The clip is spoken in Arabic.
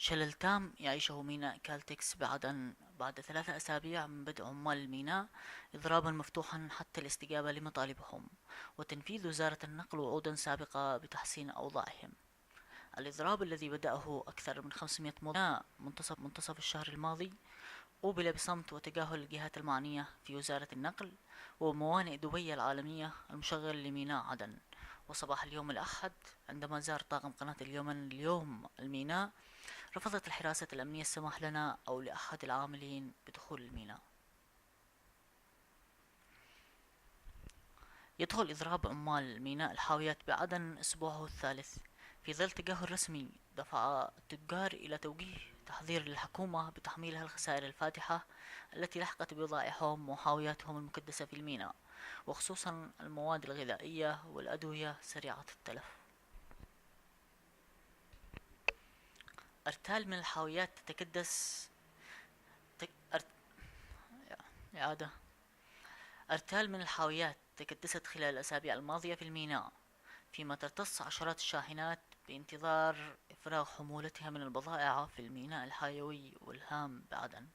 شلل تام يعيشه ميناء كالتكس بعدن بعد 3 أسابيع من بدء عمال الميناء إضرابا مفتوحا حتى الاستجابة لمطالبهم وتنفيذ وزارة النقل وعودا سابقة بتحسين أوضاعهم. الإضراب الذي بدأه أكثر من 500 مواطن منتصف الشهر الماضي قوبل بصمت وتجاهل الجهات المعنية في وزارة النقل وموانئ دبي العالمية المشغل لميناء عدن. وصباح اليوم الأحد عندما زار طاقم قناة اليمن اليوم الميناء، رفضت الحراسة الأمنية السماح لنا أو لأحد العاملين بدخول الميناء. يدخل إضراب عمال ميناء الحاويات بعدن أسبوعه الثالث في ظل تجاهل رسمي دفع التجار إلى توجيه تحذير للحكومة بتحميلها الخسائر الفادحة التي لحقت بضائعهم وحاوياتهم المكدسة في الميناء، وخصوصا المواد الغذائية والأدوية سريعة التلف. أرتال من الحاويات تتكدس تك... أرت... إعادة أرتال من الحاويات تكدست خلال الأسابيع الماضية في الميناء، فيما ترتص عشرات الشاحنات بانتظار إفراغ حمولتها من البضائع في الميناء الحيوي والهام بعدن.